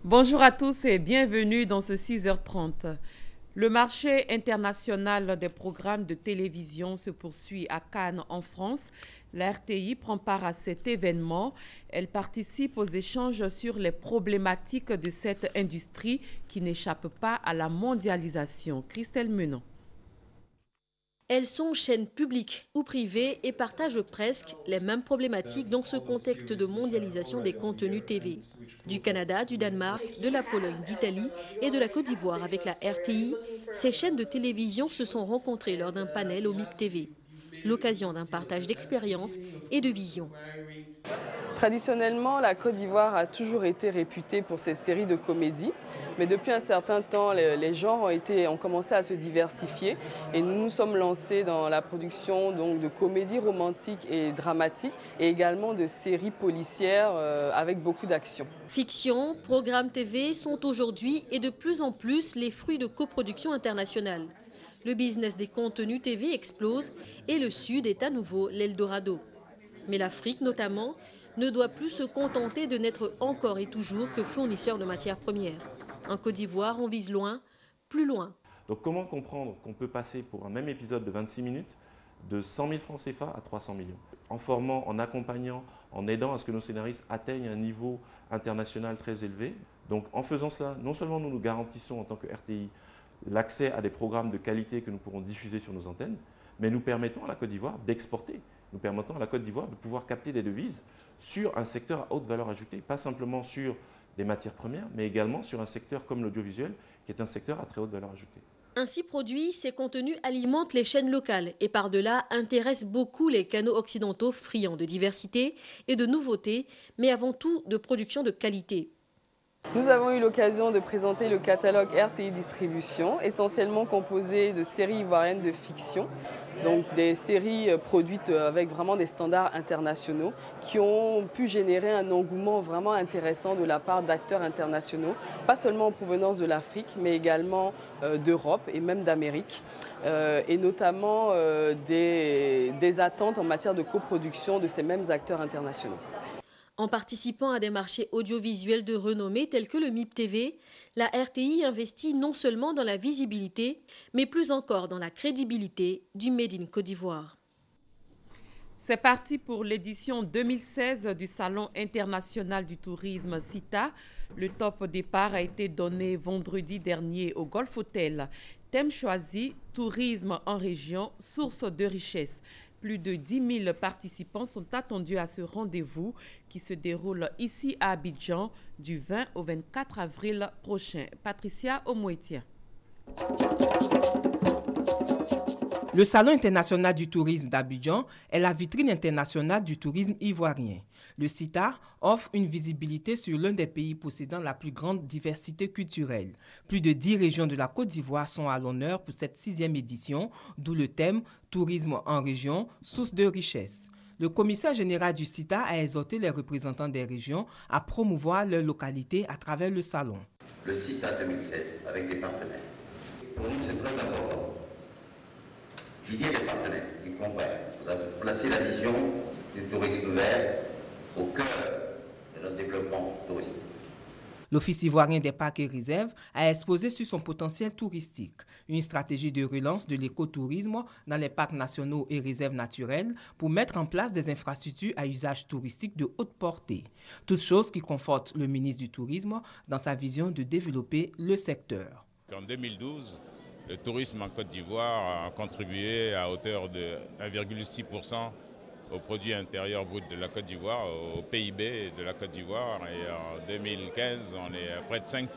Bonjour à tous et bienvenue dans ce 6h30. Le marché international des programmes de télévision se poursuit à Cannes en France. La RTI prend part à cet événement. Elle participe aux échanges sur les problématiques de cette industrie qui n'échappe pas à la mondialisation. Christelle Menon. Elles sont chaînes publiques ou privées et partagent presque les mêmes problématiques dans ce contexte de mondialisation des contenus TV. Du Canada, du Danemark, de la Pologne, d'Italie et de la Côte d'Ivoire avec la RTI, ces chaînes de télévision se sont rencontrées lors d'un panel au MIP TV. L'occasion d'un partage d'expériences et de visions. Traditionnellement, la Côte d'Ivoire a toujours été réputée pour ses séries de comédies, mais depuis un certain temps, les genres ont commencé à se diversifier et nous nous sommes lancés dans la production de comédies romantiques et dramatiques et également de séries policières avec beaucoup d'action. Fiction, programmes TV sont aujourd'hui et de plus en plus les fruits de coproduction internationale. Le business des contenus TV explose et le Sud est à nouveau l'Eldorado. Mais l'Afrique notamment ne doit plus se contenter de n'être encore et toujours que fournisseur de matières premières. En Côte d'Ivoire, on vise loin, plus loin. Donc comment comprendre qu'on peut passer pour un même épisode de 26 minutes de 100 000 francs CFA à 300 millions? En formant, en accompagnant, en aidant à ce que nos scénaristes atteignent un niveau international très élevé. Donc en faisant cela, non seulement nous garantissons en tant que RTI l'accès à des programmes de qualité que nous pourrons diffuser sur nos antennes, mais nous permettons à la Côte d'Ivoire d'exporter. Nous permettons à la Côte d'Ivoire de pouvoir capter des devises sur un secteur à haute valeur ajoutée, pas simplement sur les matières premières, mais également sur un secteur comme l'audiovisuel, qui est un secteur à très haute valeur ajoutée. Ainsi produits, ces contenus alimentent les chaînes locales et par-delà intéressent beaucoup les canaux occidentaux friands de diversité et de nouveautés, mais avant tout de production de qualité. Nous avons eu l'occasion de présenter le catalogue RTI Distribution, essentiellement composé de séries ivoiriennes de fiction, donc des séries produites avec vraiment des standards internationaux qui ont pu générer un engouement vraiment intéressant de la part d'acteurs internationaux, pas seulement en provenance de l'Afrique, mais également d'Europe et même d'Amérique, et notamment des attentes en matière de coproduction de ces mêmes acteurs internationaux. En participant à des marchés audiovisuels de renommée tels que le MIP TV, la RTI investit non seulement dans la visibilité, mais plus encore dans la crédibilité du Made in Côte d'Ivoire. C'est parti pour l'édition 2016 du Salon international du tourisme CITA. Le top départ a été donné vendredi dernier au Golf Hotel. Thème choisi, tourisme en région, source de richesse. Plus de 10 000 participants sont attendus à ce rendez-vous qui se déroule ici à Abidjan du 20 au 24 avril prochain. Patricia Omoetia. Le Salon international du tourisme d'Abidjan est la vitrine internationale du tourisme ivoirien. Le CITA offre une visibilité sur l'un des pays possédant la plus grande diversité culturelle. Plus de 10 régions de la Côte d'Ivoire sont à l'honneur pour cette 6e édition, d'où le thème « Tourisme en région, source de richesse ». Le commissaire général du CITA a exhorté les représentants des régions à promouvoir leur localité à travers le salon. Le CITA 2016 avec des partenaires. Pour nous, c'est très important. L'idée des partenaires qui comprennent, vous avez placé la vision du tourisme vert au cœur de notre développement touristique. L'Office ivoirien des parcs et réserves a exposé sur son potentiel touristique, une stratégie de relance de l'écotourisme dans les parcs nationaux et réserves naturelles pour mettre en place des infrastructures à usage touristique de haute portée. Toute chose qui conforte le ministre du Tourisme dans sa vision de développer le secteur. En 2012, le tourisme en Côte d'Ivoire a contribué à hauteur de 1,6% au produit intérieur brut de la Côte d'Ivoire, au PIB de la Côte d'Ivoire. Et en 2015, on est à près de 5%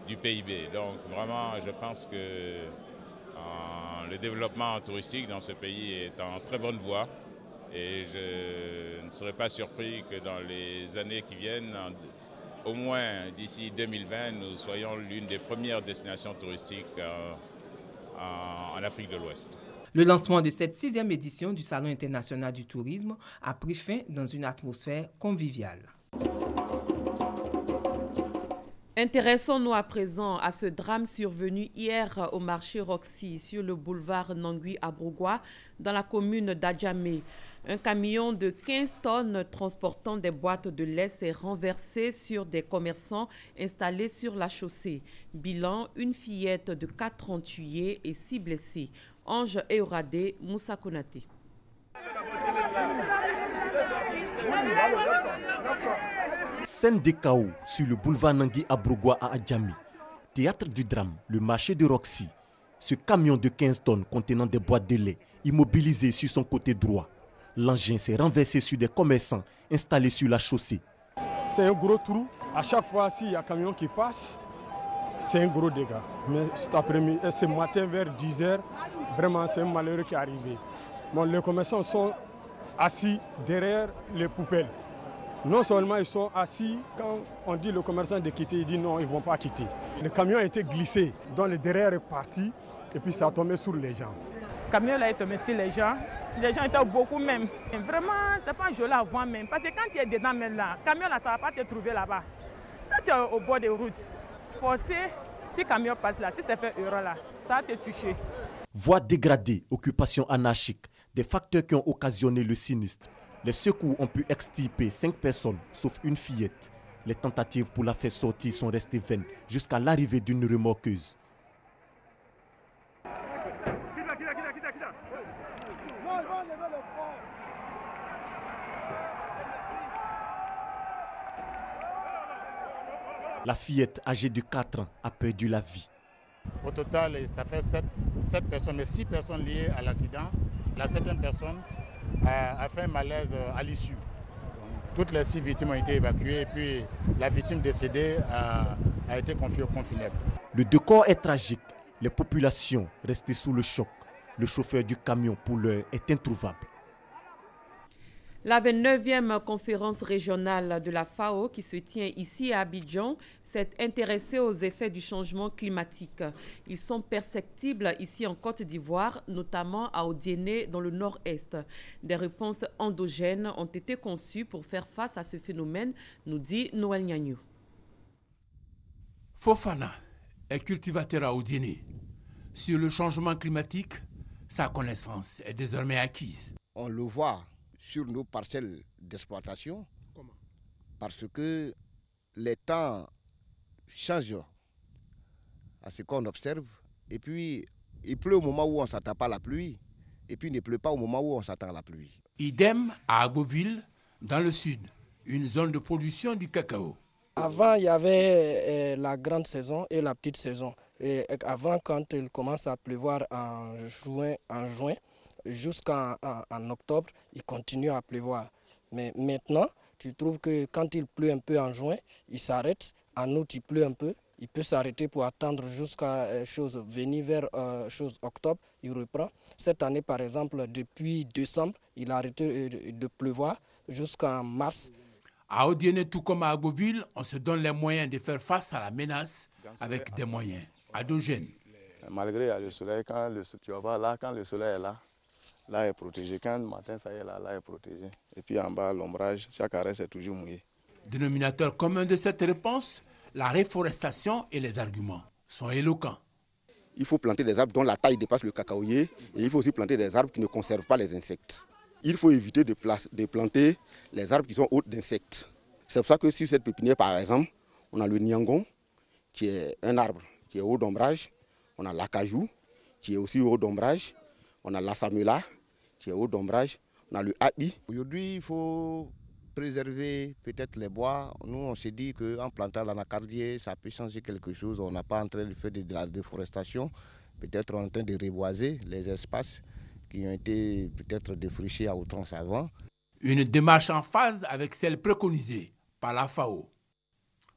du PIB. Donc vraiment, je pense que le développement touristique dans ce pays est en très bonne voie. Et je ne serais pas surpris que dans les années qui viennent, au moins d'ici 2020, nous soyons l'une des premières destinations touristiques en Afrique de l'Ouest. Le lancement de cette 6e édition du Salon international du tourisme a pris fin dans une atmosphère conviviale. Intéressons-nous à présent à ce drame survenu hier au marché Roxy sur le boulevard Nangui-Abrugwa dans la commune d'Adjamé. Un camion de 15 tonnes transportant des boîtes de lait s'est renversé sur des commerçants installés sur la chaussée. Bilan, une fillette de 4 ans tuée et 6 blessés. Ange Eorade, Moussa Konaté. Scène de chaos sur le boulevard Nangui-Abrugwa à Adjamé. Théâtre du drame, le marché de Roxy. Ce camion de 15 tonnes contenant des boîtes de lait, immobilisé sur son côté droit. L'engin s'est renversé sur des commerçants installés sur la chaussée. C'est un gros trou. À chaque fois, s'il y a un camion qui passe, c'est un gros dégât. Mais ce matin vers 10h, vraiment c'est un malheureux qui est arrivé. Bon, les commerçants sont assis derrière les poubelles. Non seulement ils sont assis, quand on dit le commerçant de quitter, il dit non, ils ne vont pas quitter. Le camion a été glissé, donc le derrière est parti et puis ça a tombé sur les gens. Le camion là est tombé sur les gens étaient beaucoup même. Et vraiment, c'est pas joli à voir même, parce que quand tu es dedans même là, le camion là, ça ne va pas te trouver là-bas. Quand tu es au bord des routes, forcé, si le camion passe là, si ça fait erreur là, ça va te toucher. Voies dégradées, occupation anarchique, des facteurs qui ont occasionné le sinistre. Les secours ont pu extirper 5 personnes, sauf une fillette. Les tentatives pour la faire sortir sont restées vaines jusqu'à l'arrivée d'une remorqueuse. La fillette âgée de 4 ans a perdu la vie. Au total, ça fait 7 personnes, mais 6 personnes liées à l'accident. La 7e personne a fait un malaise à l'issue. Toutes les 6 victimes ont été évacuées et puis la victime décédée a été confiée au compte funèbre. Le décor est tragique. Les populations restées sous le choc. Le chauffeur du camion, pour l'heure, est introuvable. La 29e conférence régionale de la FAO qui se tient ici à Abidjan s'est intéressée aux effets du changement climatique. Ils sont perceptibles ici en Côte d'Ivoire, notamment à Odiéné dans le nord-est. Des réponses endogènes ont été conçues pour faire face à ce phénomène, nous dit Noël Nyagnou. Fofana est cultivateur à Odiéné. Sur le changement climatique, sa connaissance est désormais acquise. On le voit sur nos parcelles d'exploitation. Comment? Parce que les temps changent à ce qu'on observe. Et puis, il pleut au moment où on ne s'attend pas à la pluie. Et puis, il ne pleut pas au moment où on s'attend à la pluie. Idem à Agboville, dans le sud, une zone de production du cacao. Avant, il y avait la grande saison et la petite saison. Et avant, quand il commence à pleuvoir en juin, jusqu'en octobre, il continue à pleuvoir. Mais maintenant, tu trouves que quand il pleut un peu en juin, il s'arrête. En août, il pleut un peu. Il peut s'arrêter pour attendre jusqu'à venir vers octobre, il reprend. Cette année, par exemple, depuis décembre, il a arrêté de pleuvoir jusqu'en mars. À Odiéné, tout comme à Agboville, on se donne les moyens de faire face à la menace avec des moyens endogènes. Malgré le soleil, tu vas voir là, quand le soleil est là, là est protégé. Quand le matin, ça y est, là est protégé. Et puis en bas, l'ombrage, chaque arrêt, c'est toujours mouillé. Dénominateur commun de cette réponse, la réforestation et les arguments sont éloquents. Il faut planter des arbres dont la taille dépasse le cacaoyer et il faut aussi planter des arbres qui ne conservent pas les insectes. Il faut éviter de planter les arbres qui sont hauts d'insectes. C'est pour ça que sur cette pépinière, par exemple, on a le niangon, qui est un arbre qui est haut d'ombrage. On a l'acajou, qui est aussi haut d'ombrage. On a l'assamela, qui est haut d'ombrage. On a le hapi. Aujourd'hui, il faut préserver peut-être les bois. Nous, on s'est dit qu'en plantant l'anacardier, ça peut changer quelque chose. On n'a pas en train de faire de la déforestation. Peut-être en train de reboiser les espaces qui ont été peut-être défrichés à outrance avant. Une démarche en phase avec celle préconisée par la FAO.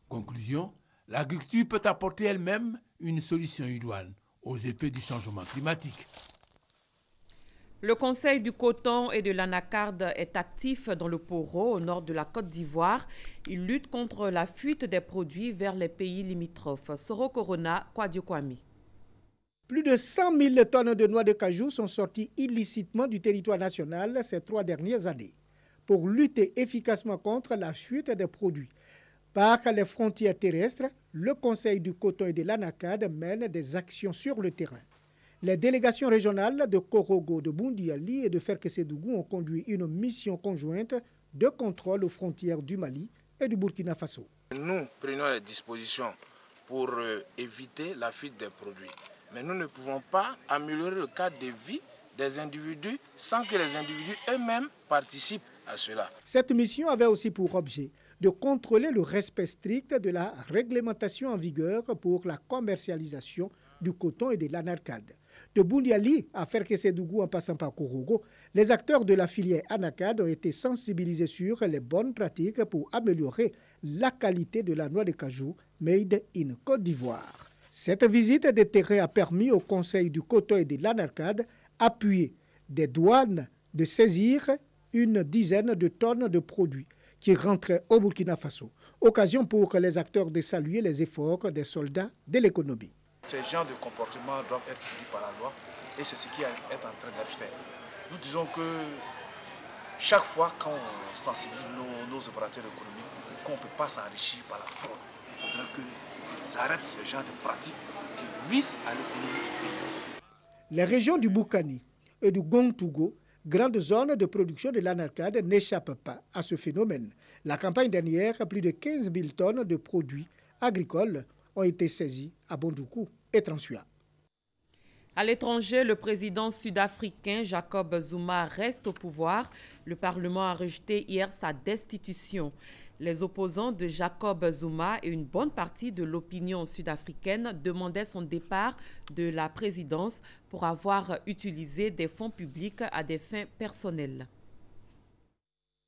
Conclusion, l'agriculture peut apporter elle-même une solution idoine aux effets du changement climatique. Le Conseil du coton et de l'anacarde est actif dans le Poro, au nord de la Côte d'Ivoire. Il lutte contre la fuite des produits vers les pays limitrophes. Soro Corona, Kwadio Kwame. Plus de 100 000 tonnes de noix de cajou sont sorties illicitement du territoire national ces 3 dernières années. Pour lutter efficacement contre la fuite des produits par les frontières terrestres, le Conseil du coton et de l'Anacad mène des actions sur le terrain. Les délégations régionales de Korogo, de Boundiali et de Ferkessédougou ont conduit une mission conjointe de contrôle aux frontières du Mali et du Burkina Faso. Nous prenons les dispositions pour éviter la fuite des produits. Mais nous ne pouvons pas améliorer le cadre de vie des individus sans que les individus eux-mêmes participent à cela. Cette mission avait aussi pour objet de contrôler le respect strict de la réglementation en vigueur pour la commercialisation du coton et de l'anacad. De Boundiali à Ferkessédougou en passant par Korogo, les acteurs de la filière anacad ont été sensibilisés sur les bonnes pratiques pour améliorer la qualité de la noix de cajou made in Côte d'Ivoire. Cette visite de terrain a permis au Conseil du coton et de l'anacad, appuyé des douanes, de saisir une dizaine de tonnes de produits qui rentraient au Burkina Faso. Occasion pour les acteurs de saluer les efforts des soldats de l'économie. Ces genres de comportements doivent être punis par la loi et c'est ce qui est en train d'être fait. Nous disons que chaque fois qu'on sensibilise nos opérateurs économiques qu'on ne peut pas s'enrichir par la fraude, il faudrait qu'ils arrêtent ce genre de pratiques qui nuisent à l'économie du pays. Les régions du Boukani et du Gontougo, grandes zones de production de l'anacad, n'échappent pas à ce phénomène. La campagne dernière, plus de 15 000 tonnes de produits agricoles ont été saisis à Bondoukou et Transua. À l'étranger, le président sud-africain Jacob Zuma reste au pouvoir. Le Parlement a rejeté hier sa destitution. Les opposants de Jacob Zuma et une bonne partie de l'opinion sud-africaine demandaient son départ de la présidence pour avoir utilisé des fonds publics à des fins personnelles.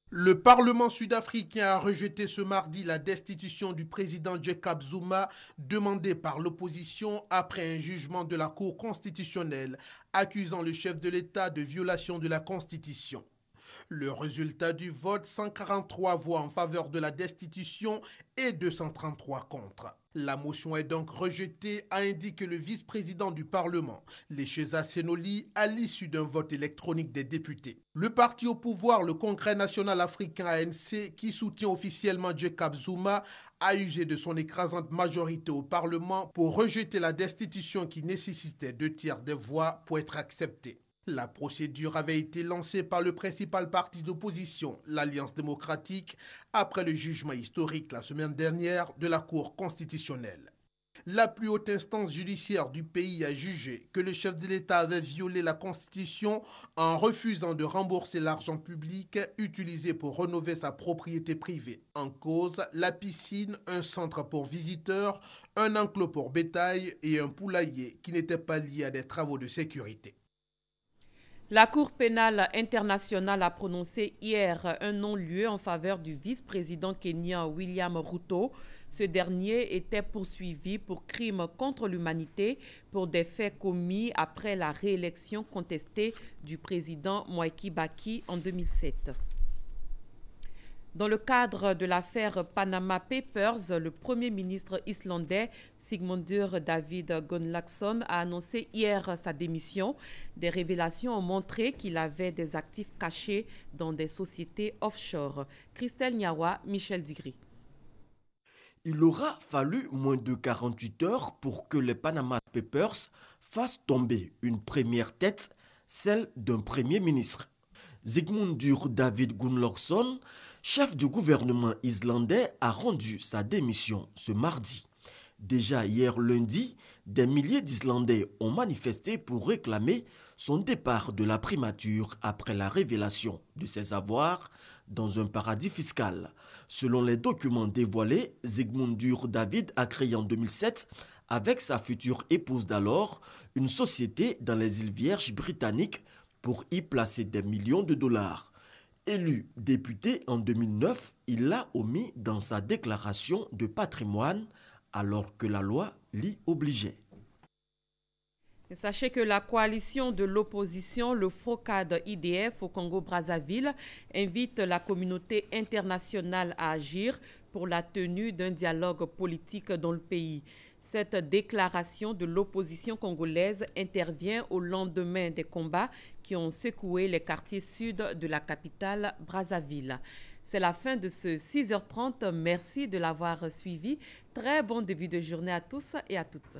Le Parlement sud-africain a rejeté ce mardi la destitution du président Jacob Zuma demandée par l'opposition après un jugement de la Cour constitutionnelle accusant le chef de l'État de violation de la Constitution. Le résultat du vote, 143 voix en faveur de la destitution et 233 contre. La motion est donc rejetée, a indiqué le vice-président du Parlement, Léchéza Senoli, à l'issue d'un vote électronique des députés. Le parti au pouvoir, le Congrès national africain ANC, qui soutient officiellement Jacob Zuma, a usé de son écrasante majorité au Parlement pour rejeter la destitution qui nécessitait 2/3 des voix pour être acceptée. La procédure avait été lancée par le principal parti d'opposition, l'Alliance démocratique, après le jugement historique la semaine dernière de la Cour constitutionnelle. La plus haute instance judiciaire du pays a jugé que le chef de l'État avait violé la Constitution en refusant de rembourser l'argent public utilisé pour rénover sa propriété privée. En cause, la piscine, un centre pour visiteurs, un enclos pour bétail et un poulailler qui n'étaient pas liés à des travaux de sécurité. La Cour pénale internationale a prononcé hier un non-lieu en faveur du vice-président kenyan William Ruto. Ce dernier était poursuivi pour crimes contre l'humanité pour des faits commis après la réélection contestée du président Mwai Kibaki en 2007. Dans le cadre de l'affaire Panama Papers, le Premier ministre islandais Sigmundur David Gunnlaugsson a annoncé hier sa démission. Des révélations ont montré qu'il avait des actifs cachés dans des sociétés offshore. Christelle Niawa, Michel Digri. Il aura fallu moins de 48 heures pour que les Panama Papers fassent tomber une première tête, celle d'un Premier ministre. Sigmundur David Gunnlaugsson, chef du gouvernement islandais, a rendu sa démission ce mardi. Déjà hier lundi, des milliers d'Islandais ont manifesté pour réclamer son départ de la primature après la révélation de ses avoirs dans un paradis fiscal. Selon les documents dévoilés, Sigmundur David a créé en 2007 avec sa future épouse d'alors une société dans les îles Vierges britanniques pour y placer des millions de dollars. Élu député en 2009, il l'a omis dans sa déclaration de patrimoine alors que la loi l'y obligeait. Et sachez que la coalition de l'opposition, le FOCAD IDF au Congo-Brazzaville, invite la communauté internationale à agir pour la tenue d'un dialogue politique dans le pays. Cette déclaration de l'opposition congolaise intervient au lendemain des combats qui ont secoué les quartiers sud de la capitale Brazzaville. C'est la fin de ce 6h30. Merci de l'avoir suivi. Très bon début de journée à tous et à toutes.